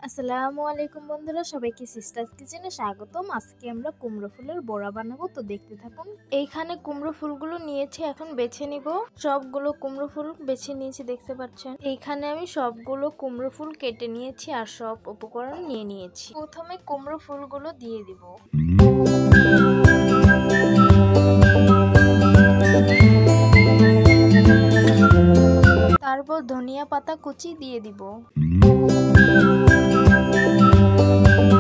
আসসালামু আলাইকুম বন্ধুরা, সবাইকে সিস্টার্স কিচেনে স্বাগতম। আজকে আমরা কুমড়ো ফুলের বড়া বানাবো, তো দেখতে থাকুন। এইখানে কুমড়ো ফুলগুলো নিয়েছি, এখন বেছে নিব। সবগুলো কুমড়ো ফুল বেছে নিয়েছি, দেখতে পাচ্ছেন। এইখানে আমি সবগুলো কুমড়ো ফুল কেটে নিয়েছি আর সব উপকরণ নিয়ে নিয়েছি। প্রথমে কুমড়ো ফুলগুলো দিয়ে দিব। তারপর ধনিয়া পাতা কুচি দিয়ে দিব।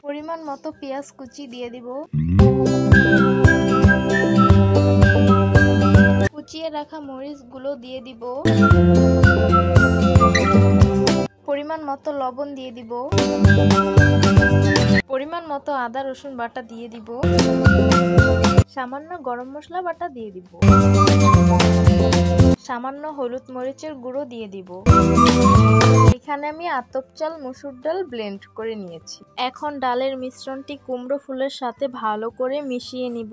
পরিমাণ মতো পেঁয়াজ কুচি দিয়ে দিব। কুচিয়ে রাখা মরিচগুলো দিয়ে দিব। পরিমাণ মতো লবণ দিয়ে দিব। পরিমাণ মতো আদা রসুন বাটা দিয়ে দিব। সামান্য গরম মশলা বাটা দিয়ে দিব। সামান্য হলুদ মরিচের গুঁড়ো দিয়ে দিব। এখানে আমি আতপ চাল মসুর ডাল ব্লেন্ড করে নিয়েছি। এখন ডালের মিশ্রণটি কুমড়ো ফুলের সাথে ভালো করে মিশিয়ে নিব।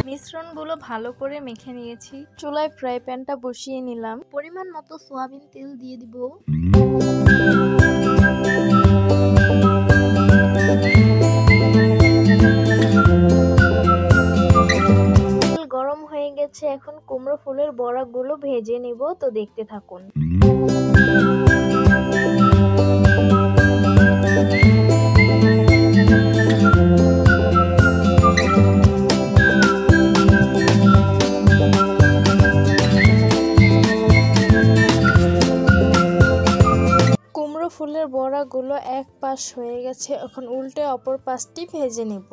মিশ্রণগুলো ভালো করে মেখে নিয়েছি। চুলায় ফ্রাই প্যানটা বসিয়ে নিলাম। পরিমাণ মতো সয়াবিন তেল দিয়ে দিব। গরম হয়ে গেছে, এখন কুমড়ো ফুলের বড়াগুলো ভেজে নিব, তো দেখতে থাকুন। কুমড়ো ফুলের বড়াগুলো এক পাশ হয়ে গেছে, এখন উল্টে অপর পাশটি ভেজে নিব।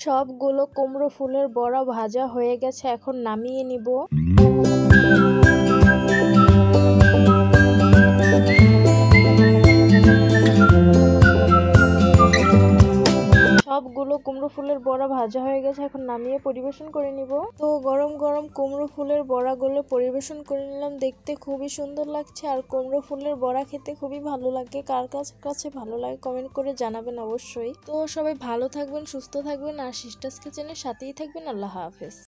সবগুলো কুমড়ো ফুলের বড়া ভাজা হয়ে গেছে, এখন নামিয়ে নিব। সবগুলো কুমড়ো ফুলের বড়া ভাজা হয়ে গেছে, এখন নামিয়ে পরিবেশন করে নিব। তো গরম গরম কুমড়ো ফুলের বড়াগুলো পরিবেশন করে নিলাম। দেখতে খুবই সুন্দর লাগছে, আর কুমড়ো ফুলের বড়া খেতে খুবই ভালো লাগে। কার কাছে ভালো লাগে কমেন্ট করে জানাবেন অবশ্যই। তো সবাই ভালো থাকবেন, সুস্থ থাকবেন, আর সিস্টার্স কিচেনের সাথেই থাকবেন। আল্লাহ হাফেজ।